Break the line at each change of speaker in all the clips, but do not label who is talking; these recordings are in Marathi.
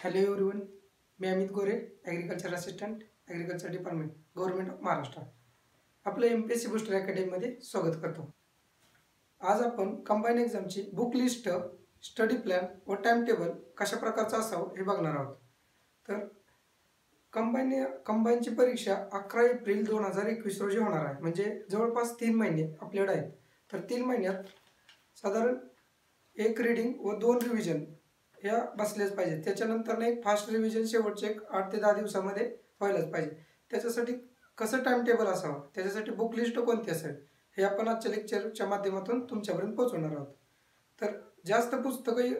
हॅलो एव्हरीवन, मी Amit Gore, agriculture assistant, agriculture department, government of Maharashtra. आपलं MPSC बूस्टर अकॅडमीमध्ये स्वागत करतो. आज आपण कंबाईन एक्झामची बुक लिस्ट, स्टडी प्लॅन व टाइम टेबल कशा प्रकारचं असावं हे बघणार आहोत. तर कंबाईनची परीक्षा 11 एप्रिल 2021 रोजी होणार आहे. म्हणजे जवळपास 3 महिने आपल्याकडे आहेत. तर 3 महिन्यात साधारण एक रीडिंग व 2 रिव्हिजन या बसल्याच पाहिजे. त्याच्यानंतर एक फास्ट रिव्हिजन शेवटचे 8 ते 10 दिवसामध्ये व्हायलाच पाहिजे. त्याच्यासाठी कसं टाइम टेबल असावं, त्याच्यासाठी बुक लिस्ट कोणती असेल हे आपण आजच्या लेक्चरच्या माध्यमातून तुमच्यापर्यंत पोहोचवणार आहोत. तर जास्त पुस्तकं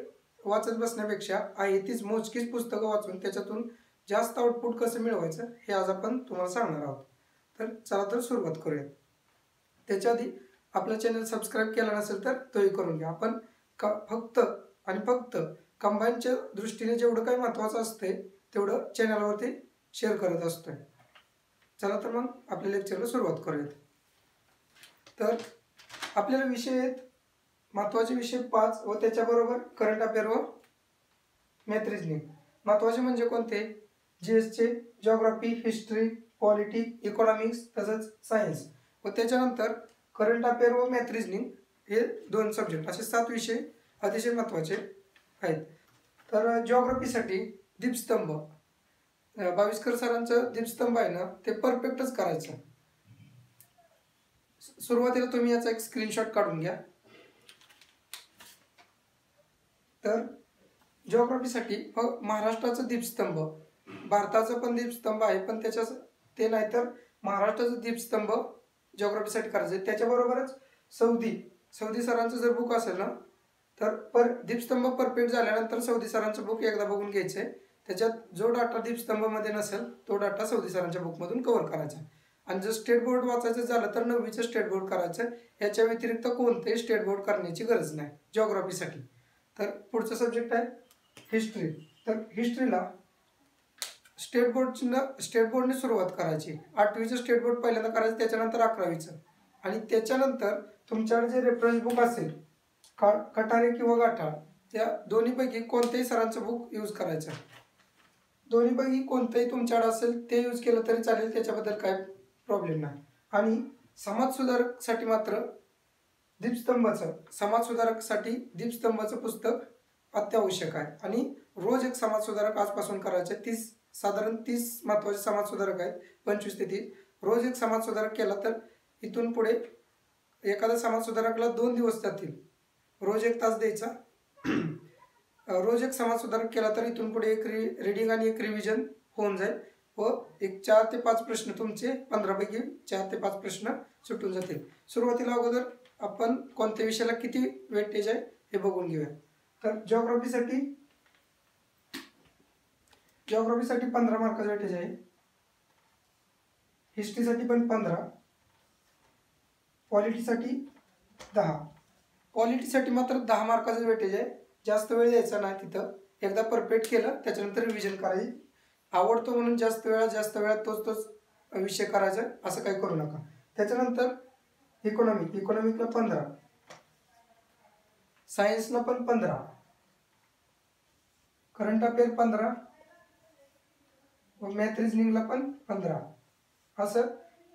वाचत बसण्यापेक्षा आहे तीच मोजकीच पुस्तकं वाचून त्याच्यातून जास्त आउटपुट कसं मिळवायचं हे आज आपण तुम्हाला सांगणार आहोत. तर चला तर सुरुवात करूया. त्याच्या आधी आपला चॅनल सबस्क्राईब केला नसेल तर तोही करून घ्या. आपण फक्त कंबाईनच्या दृष्टीने जेवढं काही महत्त्वाचं असतंय तेवढं चॅनलवरती शेअर करत असतोय. चला तर मग आपल्या लेक्चरला सुरुवात करूयात. तर आपल्याला विषय आहेत महत्त्वाचे विषय 5 व त्याच्याबरोबर करंट अफेअर व मॅथ रिजनिंग. महत्त्वाचे म्हणजे कोणते? GSचे जिओग्राफी, हिस्ट्री, पॉलिटी, इकॉनॉमिक्स तसंच सायन्स व त्याच्यानंतर करंट अफेअर व मॅथ रिजनिंग हे 2 सब्जेक्ट, असे 7 विषय अतिशय महत्त्वाचे आहेत. तर जिओग्राफीसाठी दीपस्तंभ, बाविस्कर सरांचं दीपस्तंभ आहे ना, ते परफेक्टच करायचं. सुरुवातीला तुम्ही याचा एक स्क्रीनशॉट काढून घ्या. तर जिओग्राफीसाठी महाराष्ट्राचा दीपस्तंभ, भारताचा पण दीपस्तंभ आहे, पण ते नाही तर महाराष्ट्राचा दीपस्तंभ जिओग्राफीसाठी करायचं. त्याच्याबरोबरच सौदी सरांचं जर बुक असेल ना, तर दीपस्तंभ परफेक्ट झाल्यानंतर सौदी सरांचं बुक एकदा बघून घ्यायचं. त्याच्यात जो डाटा दीपस्तंभमध्ये नसेल तो डाटा सौदी सरांच्या बुकमधून कव्हर करायचा. आणि जर स्टेट बोर्ड वाचायचं झालं तर 9वीचं स्टेट बोर्ड करायचं. याच्या व्यतिरिक्त कोणतेही स्टेट बोर्ड करण्याची गरज नाही जिओग्राफीसाठी. तर पुढचा सब्जेक्ट आहे हिस्ट्री. तर हिस्ट्रीला स्टेट बोर्डने सुरुवात करायची. 8वीचं स्टेट बोर्ड पहिल्यांदा करायचं, त्याच्यानंतर 11वीचं, आणि त्याच्यानंतर तुमच्याकडे जे रेफरन्स बुक असेल कटारे किंवा गाठाळ, त्या दोन्हीपैकी कोणत्याही सरांचं बुक यूज करायचं. दोन्हीपैकी कोणतंही तुमच्याकडे असेल ते यूज केलं तरी चालेल, त्याच्याबद्दल काय प्रॉब्लेम नाही. आणि समाजसुधारकसाठी मात्र दीपस्तंभाचं पुस्तक अत्यावश्यक आहे. आणि रोज एक समाजसुधारक आजपासून करायचे. साधारण 30 महत्त्वाचे समाजसुधारक आहेत, 25 ते 30. रोज एक समाजसुधारक केला तर इथून पुढे एखाद्या समाजसुधारकला 2 दिवस जातील. रोज 1 तास द्यायचा. रोज एक समाजसुधारक केला तर इथून पुढे एक रीडिंग आणि एक रिव्हिजन होऊन जाईल व एक 4 ते 5 प्रश्न तुमचे 15 पैकी 4 ते 5 प्रश्न सुटून जातील. सुरुवातीला अगोदर आपण कोणत्या विषयाला किती वेटेज आहे हे बघून घेऊया. तर जिओग्राफीसाठी 15 मार्काचं वेटेज आहे. हिस्ट्रीसाठी पण 15. पॉलिटीसाठी 10. पॉलिटीसाठी मात्र 10 मार्काचं वेटेज आहे. जास्त वेळ द्यायचा नाही तिथं. एकदा परफेक्ट केलं त्याच्यानंतर रिव्हिजन करायची. आवडतो म्हणून जास्त वेळात तोच विषय करायचा असं काही करू नका. त्याच्यानंतर इकॉनॉमिकला 15, सायन्सला पण 15, करंट अफेअर 15 व मॅथ रिजनिंगला पण 15. असं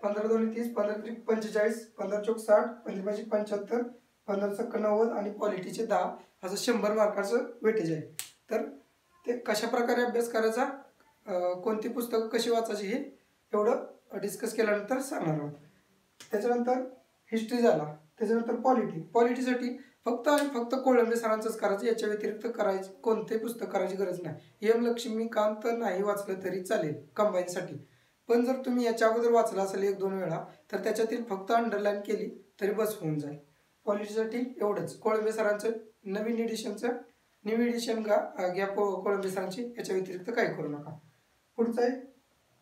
15 दोन्ही 30, 15 त्रिक 45, 15 चौक 60, 15 75, 15 चौक 90 आणि पॉलिटीचे 10, असं 100 मार्काचं वेटेज आहे. तर ते कशा प्रकारे अभ्यास करायचा, कोणती पुस्तकं कशी वाचायची हे एवढं डिस्कस केल्यानंतर सांगणार आहोत. त्याच्यानंतर हिस्ट्री झाला. त्याच्यानंतर पॉलिटीसाठी फक्त कोळंबे सरांचंच करायचं. याच्या व्यतिरिक्त कोणतेही पुस्तक करायची गरज नाही. एम लक्ष्मीकांत नाही वाचलं तरी चालेल कंबाईनसाठी. पण जर तुम्ही याच्या अगोदर वाचलं असेल 1-2 वेळा तर त्याच्यातील फक्त अंडरलाईन केली तरी बस होऊन जाईल. पॉलिटीसाठी एवढंच. कोळंबे सरांचं नवीन एडिशन घ्या कोळंबे सरांची, याच्या व्यतिरिक्त काही करू नका. पुढचं आहे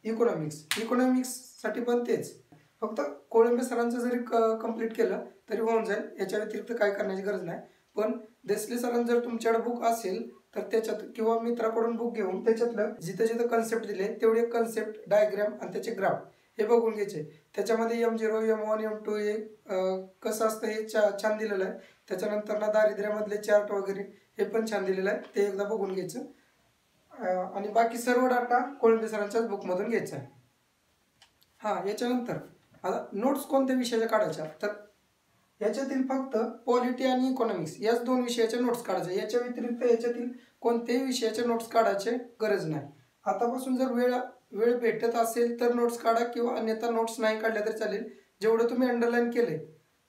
इकॉनॉमिक्ससाठी पण तेच. फक्त कोळंबे सरांचं जरी कंप्लीट केलं तरी होऊन जाईल. याच्या व्यतिरिक्त काय करण्याची गरज नाही. पण देसले सरांचं जर तुमच्याकडे बुक असेल तर त्याच्यात किंवा मित्राकडून बुक घेऊन त्याच्यातलं जिथं कन्सेप्ट दिले तेवढे कन्सेप्ट, डायग्राम आणि त्याचे ग्राफ हे बघून घ्यायचे. त्याच्यामध्ये M0, M1, M2 हे कसं असतं हे छान दिलेलं आहे. त्याच्यानंतर दारिद्र्यामधले चार्ट वगैरे हे पण छान दिलेलं आहे, ते एकदा बघून घ्यायचं. आणि बाकी सर्व डाटा कोळंबे सरांच्याच बुकमधून घ्यायचा आहे. हां, याच्यानंतर आता नोट्स कोणत्या विषयाच्या काढायच्या, तर याच्यातील फक्त पॉलिटी आणि इकॉनॉमिक्स याच 2 विषयाच्या नोट्स काढायच्या. याच्या व्यतिरिक्त याच्यातील कोणत्याही विषयाचे नोट्स काढायचे गरज नाही. आतापासून जर वेळ भेटत असेल तर नोट्स काढा, किंवा अन्यथा नोट्स नाही काढल्या तर चालेल. जेवढं तुम्ही अंडरलाईन केलंय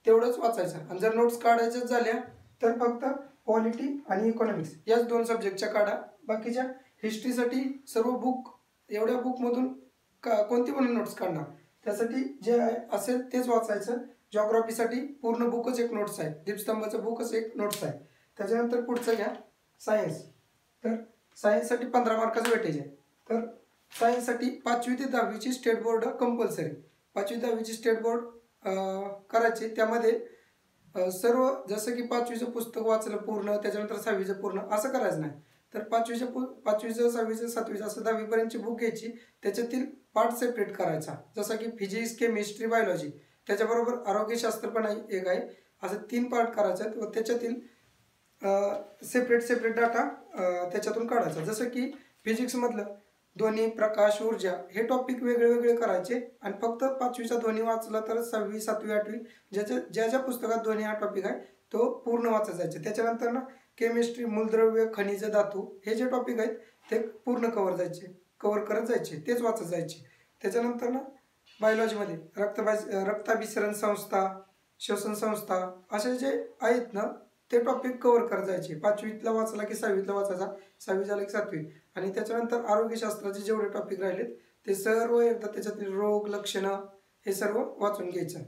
तेवढंच वाचायचं. आणि जर नोट्स काढायच्याच झाल्या तर फक्त पॉलिटी आणि इकॉनॉमिक्स याच 2 सब्जेक्टच्या काढा. बाकीच्या हिस्ट्रीसाठी सर्व बुक, एवढ्या बुकमधून कोणती पण नोट्स काढणार, त्यासाठी जे असेल तेच वाचायचं. जिओग्राफीसाठी पूर्ण बुकच एक नोट्स आहे, दीपस्तंभाचं बुकच एक नोट्स आहे. त्याच्यानंतर पुढचं घ्या सायन्स. तर सायन्ससाठी 15 मार्काचं वेटेज आहे. तर सायन्ससाठी 5वी ते 10वीची स्टेट बोर्ड कंपल्सरी. 5वी 10वीची स्टेट बोर्ड करायची. त्यामध्ये सर्व जसं की 5वीचं पुस्तक वाचलं पूर्ण, त्याच्यानंतर 6वीचं पूर्ण असं करायचं नाही. तर 5वीचं 6वीचं 7वीचं असं 10वीपर्यंतची बुक घ्यायची. त्याच्यातील पार्ट सेपरेट करायचा, जसं की फिजिक्स, केमिस्ट्री, बायोलॉजी, त्याच्याबरोबर आरोग्यशास्त्र पण एक आहे. असं 3 पार्ट करायचे व त्याच्यातील सेपरेट डाटा त्याच्यातून काढायचा. जसं की फिजिक्समधलं ध्वनी, प्रकाश, ऊर्जा हे टॉपिक वेगळे करायचे. आणि फक्त 5वीचा ध्वनी वाचला तर 6वी 7वी 8वी ज्या पुस्तकात ध्वनी हा टॉपिक आहे तो पूर्ण वाचायचा जायचे. त्याच्यानंतर ना केमिस्ट्री, मूलद्रव्य, खनिज, धातू हे जे टॉपिक आहेत ते पूर्ण कव्हर करत जायचे, तेच वाचत जायचे. त्याच्यानंतर ना बायोलॉजीमध्ये रक्ताभिसरण संस्था, श्वसन संस्था असे जे आहेत ना ते टॉपिक कव्हर करत जायचे. 5वीतला वाचला की 6वीतला वाचायचा, 6वी झाला की 7वी. आणि त्याच्यानंतर आरोग्यशास्त्राचे जेवढे टॉपिक राहिलेत ते सर्व एकदा त्याच्यातील रोग, लक्षणं हे सर्व वाचून घ्यायचं.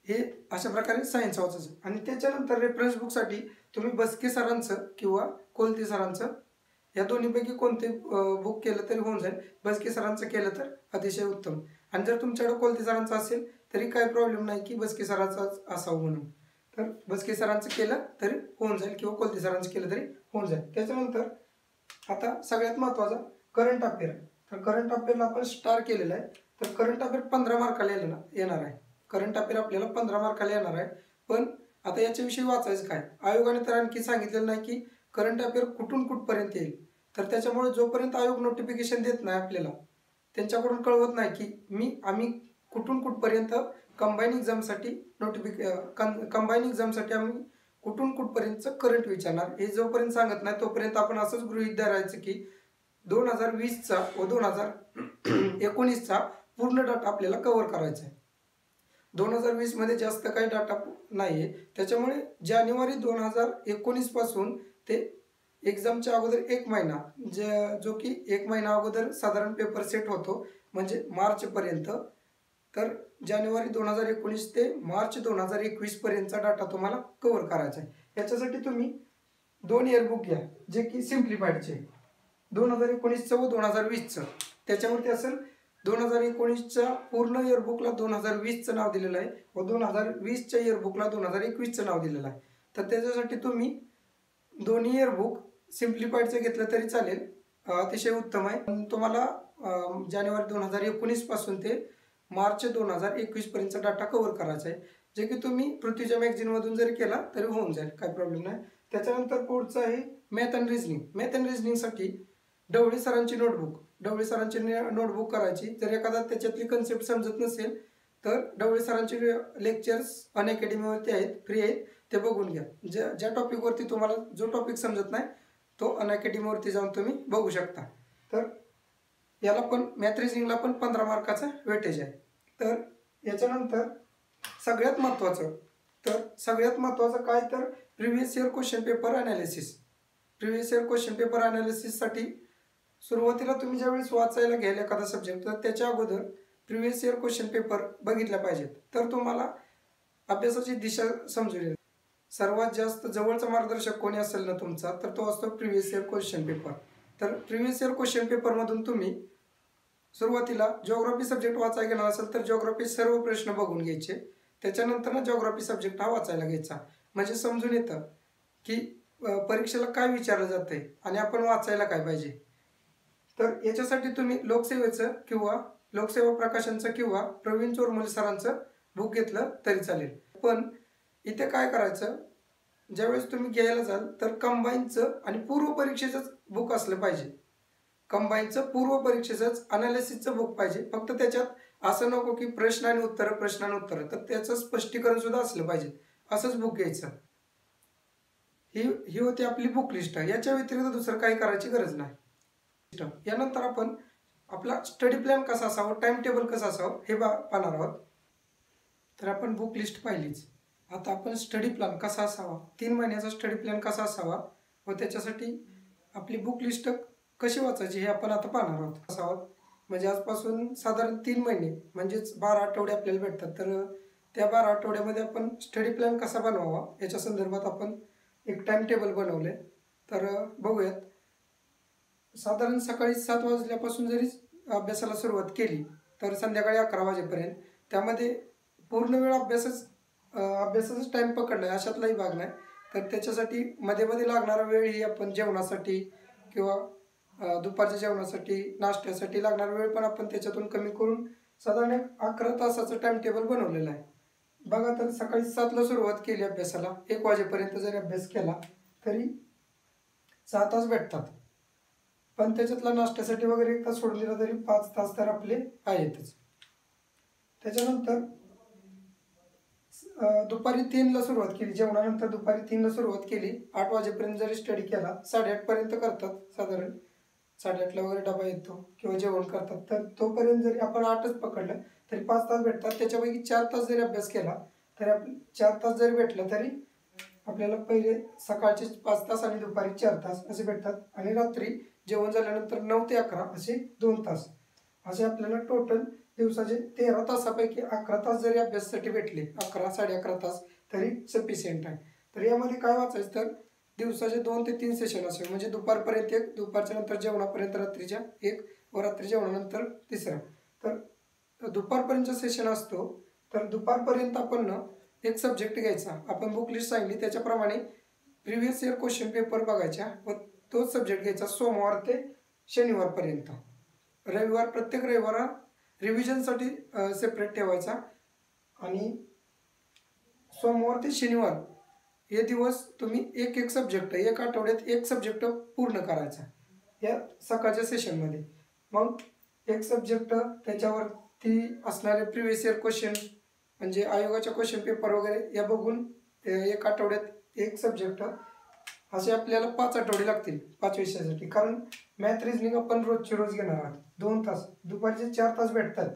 हे अशा प्रकारे सायन्स वाचायचं. आणि त्याच्यानंतर रेफरन्स बुकसाठी तुम्ही बस्के सरांचं किंवा कोलते सरांचं या दोन्हीपैकी कोणते बुक केलं तरी होऊन जाईल. बस्के सरांचं केलं तर अतिशय उत्तम. आणि जर तुमच्याकडे कोलते सरांचं असेल तरी काही प्रॉब्लेम नाही की बस्के सरांचाच असावं म्हणून. तर बस्के सरांचं केलं तरी होऊन जाईल, किंवा कोलते सरांचं केलं तरी होऊन जाईल. त्याच्यानंतर आता सगळ्यात महत्त्वाचा करंट अफेअर. तर करंट अफेअरला आपण स्टार केलेलं आहे. तर करंट अफेअर 15 मार्काला येणार आहे. करंट अफेअर आपल्याला 15 मार्काला येणार आहे. पण आता याच्याविषयी वाचायचं काय, आयोगाने तर आणखी सांगितलेलं नाही की करंट अफेअर कुठून कुठपर्यंत येईल. तर त्याच्यामुळे जोपर्यंत आयोग नोटिफिकेशन देत नाही आपल्याला, त्यांच्याकडून कळवत नाही की आम्ही कुठून कुठपर्यंत कंबाईन एक्झामसाठी कंबाईन एक्झामसाठी आम्ही कुठून कुठपर्यंतचं करंट विचारणार, हे जोपर्यंत सांगत नाही तोपर्यंत आपण असंच गृहीत धरायचं की 2020चा व 2019चा पूर्ण डाटा आपल्याला कव्हर करायचा आहे. 2020 मध्ये जास्त काही डाटा नाही आहे. त्याच्यामुळे जानेवारी 2019 पासून ते एक्झामच्या अगोदर 1 महिना, जो की 1 महिना अगोदर साधारण पेपर सेट होतो, म्हणजे मार्चपर्यंत. तर जानेवारी 2019 ते मार्च 2021 पर्यंतचा डाटा तुम्हाला कव्हर करायचा आहे. याच्यासाठी तुम्ही 2 इयरबुक घ्या जे की सिम्प्लिफाईडचे, 2019चं व 2020चं. त्याच्यावरती असेल 2019च्या पूर्ण इयरबुकला 2020चं नाव दिलेलं आहे व 2020च्या इयरबुकला 2021चं नाव दिलेलं आहे. तर त्याच्यासाठी तुम्ही दोन्ही इयरबुक सिम्प्लिफाईडचं घेतलं तरी चालेल, अतिशय उत्तम आहे. तुम्हाला जानेवारी 2019 पासून ते मार्च 2021 पर्यंतचा डाटा कव्हर करायचा आहे, जे की तुम्ही पृथ्वीच्या मॅगझिनमधून जरी केला तरी होऊन जाईल, काही प्रॉब्लेम नाही. त्याच्यानंतर पुढचं आहे math and reasoning. Math and रिझनिंगसाठी ढवळे सरांची नोटबुक करायची. जर एखादा त्याच्यातली कन्सेप्ट समजत नसेल तर ढवळे सरांचे लेक्चर्स अनअकॅडमीवरती आहेत, फ्री आहेत, ते बघून घ्या. ज्या टॉपिकवरती तुम्हाला जो टॉपिक समजत नाही तो अनअकॅडमीवरती जाऊन तुम्ही बघू शकता. तर याला पण मॅथ रिझनिंगला पण 15 मार्काचा वेटेज आहे. तर याच्यानंतर सगळ्यात महत्त्वाचं काय, तर previous year question paper analysis. Previous year question paper अनालिसिससाठी सुरुवातीला तुम्ही ज्यावेळेस वाचायला घ्याल एखादा सब्जेक्ट, तर त्याच्या अगोदर प्रिव्हियस इयर क्वेश्चन पेपर बघितल्या पाहिजेत. तर तुम्हाला अभ्यासाची दिशा समजून येईल. सर्वात जास्त जवळचा मार्गदर्शक कोणी असेल ना तुमचा, तर तो असतो प्रिव्हियस इयर क्वेश्चन पेपर. तर प्रिव्हियस इयर क्वेश्चन पेपरमधून तुम्ही सुरुवातीला जिओग्राफी सब्जेक्ट वाचायला घेणार असेल तर जिओग्राफी सर्व प्रश्न बघून घ्यायचे. त्याच्यानंतर ना जिओग्राफी सब्जेक्ट हा वाचायला घ्यायचा, म्हणजे समजून येतं की परीक्षेला काय विचारलं जातंय आणि आपण वाचायला काय पाहिजे. तर याच्यासाठी तुम्ही लोकसेवा प्रकाशनचं किंवा प्रवीण चोरमल सरांचं बुक घेतलं तरी चालेल. पण इथे काय करायचं, ज्यावेळेस तुम्ही घ्यायला जाल तर कंबाईनचं आणि पूर्व परीक्षेचंच बुक असलं पाहिजे. कंबाईनचं पूर्व परीक्षेचंच अनालिसिसचं बुक पाहिजे. फक्त त्याच्यात असं नको की प्रश्न आणि उत्तरं, तर त्याचं स्पष्टीकरण सुद्धा असलं पाहिजे, असंच बुक घ्यायचं. ही होती आपली बुक लिस्ट. याच्या व्यतिरिक्त दुसरं काही करायची गरज नाही. यानंतर आपण आपला स्टडी प्लॅन कसा असावा, टाइम टेबल कसं असावं हे पाहणार आहोत. तर आपण बुक लिस्ट पाहिलीच. आता आपण स्टडी प्लॅन कसा असावा, 3 महिन्याचा स्टडी प्लॅन कसा असावा व त्याच्यासाठी आपली बुक लिस्ट कशी वाचायची हे आपण आता पाहणार आहोत. म्हणजे आजपासून साधारण 3 महिने म्हणजेच 12 आठवडे आपल्याला भेटतात. तर त्या 12 आठवड्यामध्ये आपण स्टडी प्लॅन कसा बनवावा याच्या संदर्भात आपण एक टाइम टेबल बनवले. तर बघूयात. साधारण सकाळी 7 वाजल्यापासून जरी अभ्यासाला सुरुवात केली तर संध्याकाळी 11 वाजेपर्यंत त्यामध्ये पूर्ण वेळ अभ्यासाचाच टाइम पकडला आहे अशातलाही भाग नाही. तर त्याच्यासाठी मध्ये मध्ये लागणारा वेळ ही आपण जेवणासाठी किंवा दुपारच्या जेवणासाठी, नाश्त्यासाठी लागणारा वेळ पण आपण त्याच्यातून कमी करून साधारण 11 तासाचं टाइम टेबल बनवलेलं आहे. बघा, तर सकाळी 7ला सुरुवात केली अभ्यासाला, 1 वाजेपर्यंत जरी अभ्यास केला तरी 6 तास भेटतात. पण त्याच्यातला नाश्त्यासाठी वगैरे 1 तास सोडून दिला तरी 5 तास तर आपले आहेतच. त्याच्यानंतर दुपारी 3ला सुरुवात केली, जेवणानंतर दुपारी 3ला सुरुवात केली. 8 वाजेपर्यंत जरी स्टडी केला, 8:30 पर्यंत करतात साधारण, 8:30ला वगैरे डबा येतो किंवा जेवण करतात, तर तोपर्यंत जरी आपण 8च पकडलं तरी 5 तास भेटतात. त्याच्यापैकी 4 तास जरी अभ्यास केला तरी 4 तास जरी भेटलं तरी आपल्याला पहिले सकाळचे 5 तास आणि दुपारी 4 तास असे भेटतात. आणि रात्री जेवण झाल्यानंतर 9 ते 11 असे 2 तास, असे आपल्याला टोटल दिवसाचे 13 तासापैकी 11 तास जरी अभ्यासासाठी भेटले, 11 साडे 11 तास, तरी सफिशियंट आहे. तर यामध्ये काय वाचायचं, तर दिवसाचे 2 ते 3 सेशन असेल, म्हणजे दुपारपर्यंत 1, दुपारच्या नंतर जेवणापर्यंत रात्रीच्या 1 व रात्री जेवणानंतर 3. तर दुपारपर्यंतचा सेशन असतो. तर दुपारपर्यंत आपण एक सब्जेक्ट घ्यायचा. आपण बुक लिस्ट सांगितली त्याच्याप्रमाणे प्रिव्हियस इयर क्वेश्चन पेपर बघायचा व तोच सब्जेक्ट घ्यायचा सोमवार ते शनिवारपर्यंत. प्रत्येक रविवार रिव्हिजनसाठी सेपरेट ठेवायचा आणि सोमवार ते शनिवार हे दिवस तुम्ही एक सब्जेक्ट, 1 आठवड्यात 1 सब्जेक्ट पूर्ण करायचा या सकाळच्या सेशनमध्ये. मग 1 सब्जेक्ट, त्याच्यावरती असणारे प्रिव्हियस इयर क्वेश्चन म्हणजे आयोगाच्या क्वेश्चन पेपर वगैरे या बघून 1 आठवड्यात 1 सब्जेक्ट, असे आपल्याला 5 आठवडे लागतील 5 विषयासाठी. कारण मॅथ रिजनिंग आपण रोजचे रोज घेणार आहोत. 2 तास, दुपारचे 4 तास भेटतात,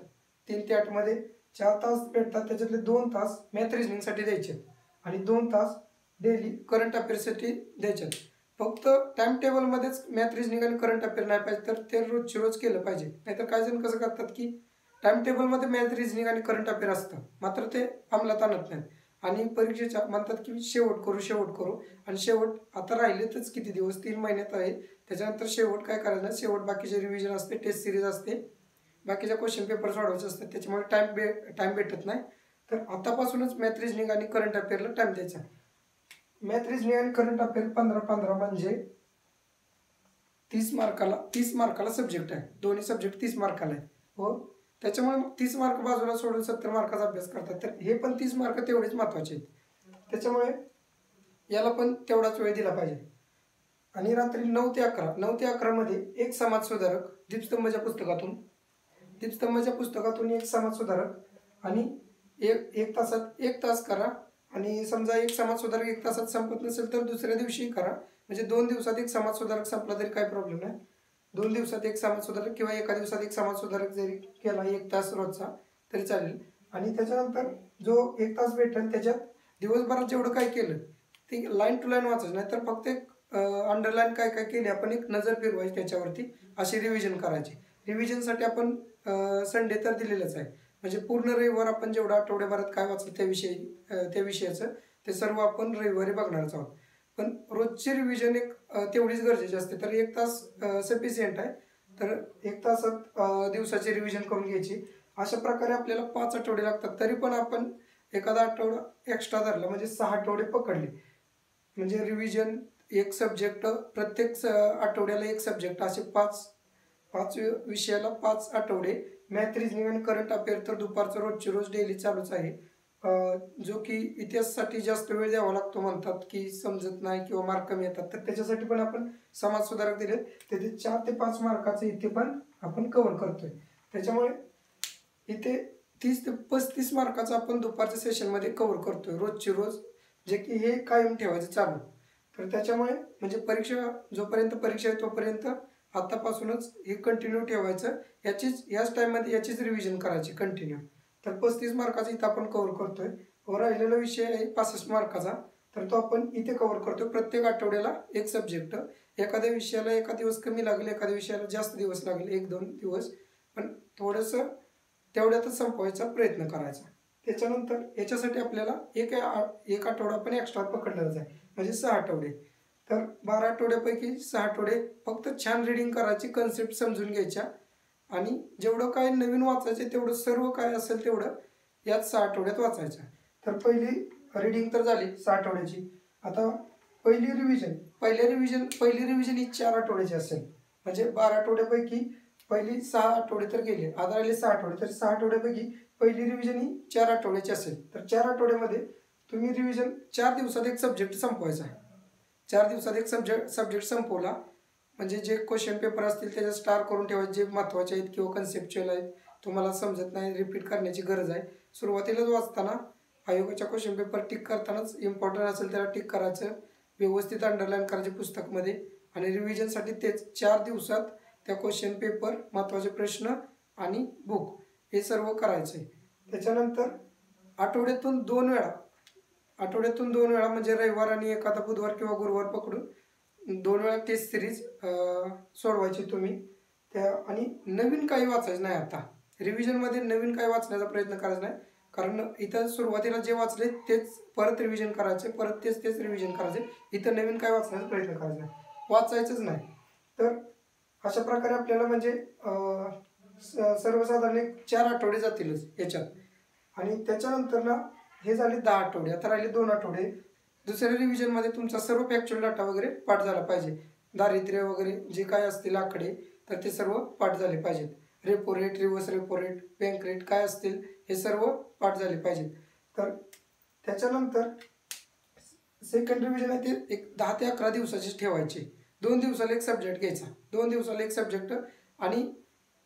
3 ते 8 मध्ये 4 तास भेटतात. त्याच्यातले 2 तास मॅथ रिजनिंगसाठी द्यायचे आणि 2 तास डेली करंट अफेअर्ससाठी द्यायचे. फक्त टाइम टेबलमध्येच मॅथ रिजनिंग आणि करंट अफेअर नाही पाहिजे, तर ते रोजचे रोज केलं पाहिजे. नाहीतर काही जण कसं करतात की टाइम टेबलमध्ये मॅथ रिजनिंग आणि करंट अफेअर असतं, मात्र ते अंमलात आणत नाहीत आणि परीक्षेच्या म्हणतात की शेवट करू आणि शेवट आता राहिलेतच किती दिवस, 3 महिन्यात आहे. त्याच्यानंतर शेवट काय करायचं, शेवट बाकीचे रिव्हिजन असते, टेस्ट सिरीज असते, बाकीच्या क्वेश्चन पेपर सोडवायचे असतात, त्याच्यामुळे टाइम भेटत नाही. तर आतापासूनच मॅथ रिजनिंग आणि करंट अफेअरला टाइम द्यायचा. मॅथ रिजनिंग आणि करंट अफेअर 15-15 म्हणजे 30 मार्काला सब्जेक्ट आहे. दोन्ही सब्जेक्ट 30 मार्काला आहे हो. त्याच्यामुळे 30 मार्क बाजूला सोडून 70 मार्काचा अभ्यास करतात. तर हे पण 30 मार्क तेवढेच महत्त्वाचे आहेत. त्याच्यामुळे याला पण तेवढाच वेळ दिला पाहिजे. आणि रात्री 9 ते 11 मध्ये एक समाज सुधारक दीपस्तंभच्या पुस्तकातून एक समाज सुधारक आणि एक तासात 1 तास करा. आणि समजा एक समाज सुधारक 1 तासात संपत नसेल तर दुसऱ्या दिवशी करा. म्हणजे 2 दिवसात एक समाज सुधारक संपला तरी काही प्रॉब्लेम नाही. 2 दिवसात एक समाज सुधारक किंवा एका दिवसात एक समाज सुधारक जरी केला 1 तास रोजचा तरी चालेल. आणि त्याच्यानंतर जो 1 तास भेटेल त्याच्यात दिवसभरात जेवढं काय केलं ते लाईन टू लाईन वाचायचं, नाही तर फक्त एक अंडरलाईन काय केले आपण एक नजर फिरवायची त्याच्यावरती, अशी रिव्हिजन करायची. रिव्हिजनसाठी आपण संडे तर दिलेलंच आहे, म्हणजे पूर्ण रविवार आपण जेवढं आठवड्याभरात काय वाचलं त्या विषयाचं ते सर्व आपण रविवारी बघणारच आहोत. पण रोजची रिव्हिजन एक तेवढीच गरजेची असते. तर 1 तास सफिशियंट आहे. तर 1 तासात दिवसाची रिव्हिजन करून घ्यायची. अशा प्रकारे आपल्याला 5 आठवडे लागतात. तरी पण आपण एखादा आठवडा एक्स्ट्रा धरला म्हणजे 6 आठवडे पकडले, म्हणजे रिव्हिजन 1 सब्जेक्ट, प्रत्येक आठवड्याला 1 सब्जेक्ट, असे 5 विषयाला 5 आठवडे. मॅथ रिजनिंग आणि करंट अफेअर तर दुपारचं रोजचे रोज डेली चालूच आहे. जो की इतिहासासाठी जास्त वेळ द्यावा लागतो म्हणतात की समजत नाही किंवा मार्क कमी येतात, तर त्याच्यासाठी पण आपण समाज सुधारक दिले, तिथे 4 ते 5 मार्काचे इथे पण आपण कव्हर करतोय. त्याच्यामुळे इथे 30 ते 35 मार्काचा आपण दुपारच्या सेशनमध्ये कव्हर करतोय रोजची रोज, जे की हे कायम ठेवायचं चालू. तर त्याच्यामुळे म्हणजे परीक्षा जोपर्यंत परीक्षा आहे तोपर्यंत आतापासूनच हे कंटिन्यू ठेवायचं, याच टाईममध्ये याचीच रिव्हिजन करायची कंटिन्यू. तर 35 मार्काचा इथं आपण कव्हर करतोय. राहिलेला विषय आहे 65 मार्काचा, तर तो आपण इथे कव्हर करतोय. प्रत्येक आठवड्याला एक सब्जेक्ट, एखाद्या विषयाला एका दिवस कमी लागेल, एखाद्या विषयाला जास्त दिवस लागेल, 1-2 दिवस, पण थोडंसं तेवढ्यातच संपवायचा प्रयत्न करायचा. त्याच्यानंतर याच्यासाठी आपल्याला एक आठवडा पण एक्स्ट्रा पकडलेलाच आहे, म्हणजे 6 आठवडे. तर 12 आठवड्यापैकी 6 आठवडे फक्त छान रीडिंग करायची, कन्सेप्ट समजून घ्यायच्या आणि जेवढं काय नवीन वाचायचं तेवढं सर्व काय असेल तेवढं याच 6 आठवड्यात वाचायचं. तर पहिली रीडिंग तर झाली 6 आठवड्याची. आता पहिली रिव्हिजन ही 4 आठवड्याची असेल, म्हणजे 12 आठवड्यापैकी पहिली 6 आठवडे तर गेले, आता राहिले 6 आठवडे. तर 6 आठवड्यापैकी पहिली रिव्हिजन ही 4 आठवड्याची असेल. तर 4 आठवड्यामध्ये तुम्ही रिव्हिजन 4 दिवसात एक सब्जेक्ट संपवायचा आहे. 4 दिवसात एक सब्जेक्ट संपवला म्हणजे जे क्वेश्चन पेपर असतील त्याच्यात स्टार करून ठेवायचे, जे महत्त्वाचे आहेत किंवा कन्सेप्च्युअल आहेत, तुम्हाला समजत नाही, रिपीट करण्याची गरज आहे. सुरुवातीलाच वाचताना आयोगाच्या क्वेश्चन पेपर टिक करतानाच इम्पॉर्टंट असेल त्याला टिक करायचं, व्यवस्थित अंडरलाईन करायचे पुस्तकमध्ये. आणि रिव्हिजनसाठी तेच 4 दिवसात त्या क्वेश्चन पेपर, महत्त्वाचे प्रश्न आणि बुक हे सर्व करायचे. त्याच्यानंतर आठवड्यातून 2 वेळा म्हणजे रविवार आणि एखादा बुधवार किंवा गुरुवार पकडून 2 वेळा टेस्ट सिरीज सोडवायची तुम्ही. आणि नवीन काही वाचायचं नाही. आता रिव्हिजनमध्ये नवीन काही वाचण्याचा प्रयत्न करायचा नाही, कारण इथं सुरुवातीला जे वाचले तेच परत रिव्हिजन करायचे, परत तेच रिव्हिजन करायचे. इथं नवीन काय वाचण्याचा प्रयत्न करायचा नाही, वाचायचंच नाही. तर अशा प्रकारे आपल्याला म्हणजे सर्वसाधारण 4 आठवडे जातीलच याच्यात. आणि त्याच्यानंतर ना हे झाले 10 आठवडे. आता राहिले 2 आठवडे. दुसऱ्या रिव्हिजनमध्ये तुमचा सर्व फॅक्च्युअल डाटा वगैरे पाठ झाला पाहिजे. दारिद्र्य वगैरे जे काय असतील आकडे, तर ते सर्व पाठ झाले पाहिजेत. Repo rate, reverse repo rate, bank rate काय असतील हे सर्व पाठ झाले पाहिजेत. तर त्याच्यानंतर सेकंड रिव्हिजन आहे ते एक 10 ते 11 दिवसाचीच ठेवायची. 2 दिवसाला एक सब्जेक्ट घ्यायचा, 2 दिवसाला एक सब्जेक्ट. आणि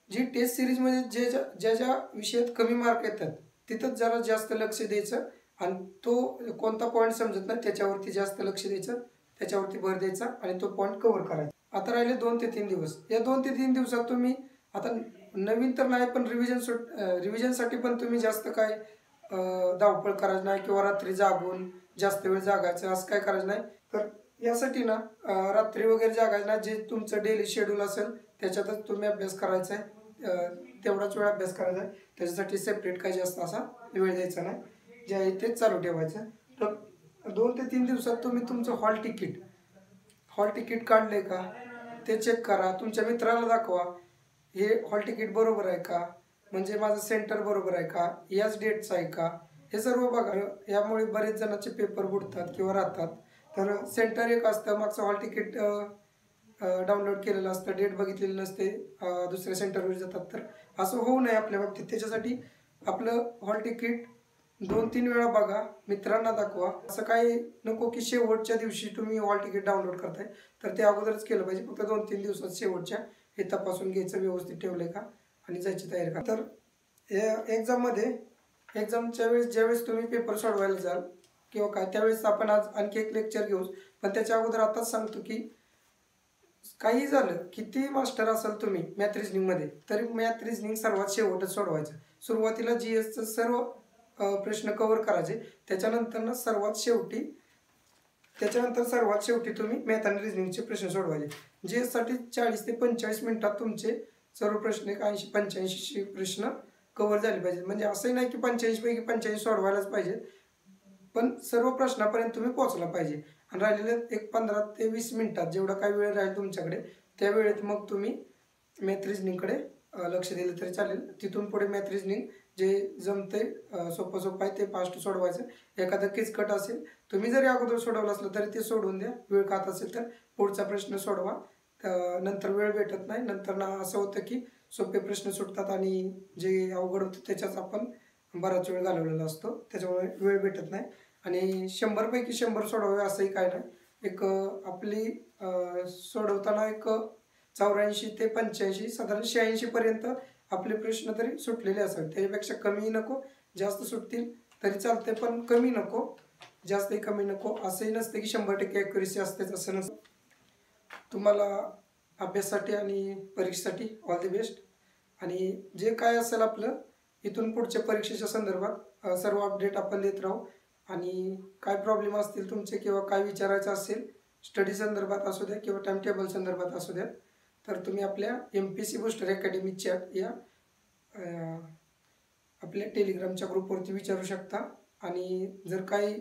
जी टेस्ट सिरीजमध्ये ज्या विषयात कमी मार्क येतात तिथंच जरा जास्त लक्ष द्यायचं, आणि तो कोणता पॉईंट समजत नाही त्याच्यावरती जास्त लक्ष द्यायचं, त्याच्यावरती भर द्यायचा आणि तो पॉईंट कव्हर करायचा. आता राहिले 2 ते 3 दिवस. या 2 ते 3 दिवसात तुम्ही आता नवीन तर नाही, पण रिव्हिजनसाठी पण तुम्ही जास्त काय धावपळ करायचं नाही किंवा रात्री जागून जास्त वेळ जागायचं असं काय करायचं नाही. तर यासाठी ना रात्री वगैरे जागायचं नाही, जे तुमचं डेली शेड्यूल असेल त्याच्यातच तुम्ही अभ्यास करायचा आहे, तेवढाच वेळ अभ्यास करायचा आहे. त्याच्यासाठी सेपरेट काही जास्त असा वेळ द्यायचा नाही, जे आहे तेच चालू ठेवायचं. तर 2 ते 3 दिवसात तुम्ही तुमचं हॉल तिकीट काढले का ते चेक करा, तुमच्या मित्राला दाखवा, हे हॉल तिकीट बरोबर आहे का, म्हणजे माझं सेंटर बरोबर आहे का, याच डेटचं आहे का, हे सर्व बघा. यामुळे बरेच जणांचे पेपर बुडतात किंवा राहतात. तर सेंटर एक असतं, मागचं हॉल तिकीट डाउनलोड केलेलं असतं, डेट बघितलेली नसते, दुसऱ्या सेंटरवर जातात. तर असं होऊ नये आपल्या बाबतीत. त्याच्यासाठी आपलं हॉल तिकीट 2-3 वेळा बघा, मित्रांना दाखवा. असं काही नको की शेवटच्या दिवशी तुम्ही हॉल तिकीट डाउनलोड करताय, तर ते अगोदरच केलं पाहिजे. फक्त 2-3 दिवसात शेवटच्या हे तपासून घ्यायचं व्यवस्थित ठेवलंय का आणि जायची तयारी का. तर एक्झामच्या वेळेस ज्यावेळेस तुम्ही पेपर सोडवायला जाल किंवा काय, त्यावेळेस आपण आज आणखी एक लेक्चर घेऊ. पण त्याच्या अगोदर आताच सांगतो की काही झालं, किती मास्टर असाल तुम्ही मॅथ रिझनिंगमध्ये, तरी मॅथ रिझनिंग सर्वात शेवटच सोडवायचं. सुरुवातीला GSचं सर्व प्रश्न कव्हर करायचे, त्याच्यानंतर सर्वात शेवटी तुम्ही मॅथ आणि रिझनिंगचे प्रश्न सोडवायचे. GSसाठी 40 ते 45 मिनिटात तुमचे सर्व प्रश्न 80-85 प्रश्न कव्हर झाले पाहिजेत. म्हणजे असंही नाही की 85 पैकी 85 सोडवायलाच पाहिजे, पण सर्व प्रश्नापर्यंत तुम्ही पोहोचला पाहिजे. आणि राहिलेले एक 15 ते 20 मिनिटात जेवढा काही वेळ राहील तुमच्याकडे, त्या वेळेत मग तुम्ही मॅथ रिझनिंगकडे लक्ष दिलं तरी चालेल. तिथून पुढे मॅथ रिझनिंग जे जमते सोपं आहे ते फास्ट सोडवायचं. एखादं किचकट असेल, तुम्ही जरी अगोदर सोडवलं असलं तरी ते सोडून द्या. वेळ खात असेल तर पुढचा प्रश्न सोडवा, नंतर वेळ भेटत नाही. नंतर ना असं होतं की सोपे प्रश्न सुटतात आणि जे अवघड होतं त्याच्याच आपण बराच वेळ घालवलेला असतो, त्याच्यामुळे वेळ भेटत नाही. आणि 100पैकी 100 सोडवावे असंही काय नाही. एक आपली सोडवताना एक 84 ते 85 साधारण 86 पर्यंत आपले प्रश्न तरी सुटलेले असतात. त्याच्यापेक्षा कमी नको, जास्त सुटतील तरी चालते, पण कमी नको, जास्तही कमी नको. असंही नसते की 100% ॲक्युरेसी असतेच असं नसतं. तुम्हाला अभ्यासासाठी आणि परीक्षेसाठी ऑल द बेस्ट. आणि जे काय असेल आपलं इथून पुढच्या परीक्षेच्या संदर्भात सर्व अपडेट आपण देत राहू. आणि काय प्रॉब्लेम असतील तुमचे किंवा काय विचारायचं असेल स्टडी संदर्भात असू द्या किंवा टाइम टेबल संदर्भात असू द्या, तर तुम्ही आपल्या MPC बूस्टर अकॅडमी चॅट या आपल्या टेलिग्रामच्या ग्रुपवरती विचारू शकता. आणि जर काही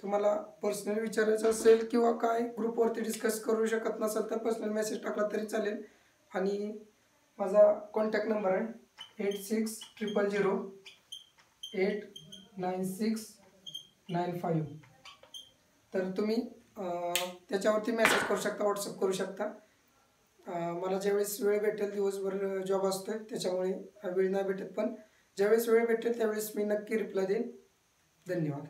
तुम्हाला पर्सनल विचारायचं असेल किंवा काय ग्रुपवरती डिस्कस करू शकत नसाल तर पर्सनल मेसेज टाकला तरी चालेल. आणि माझा कॉन्टॅक्ट नंबर आहे 8600089695. तर तुम्ही त्याच्यावरती मेसेज करू शकता, व्हॉट्सअप करू शकता. मला ज्यावेळेस वेळ भेटेल, दिवसभर जॉब असतोय त्याच्यामुळे वेळ नाही भेटत, पण ज्यावेळेस वेळ भेटेल त्यावेळेस मी नक्की रिप्लाय देईन. धन्यवाद.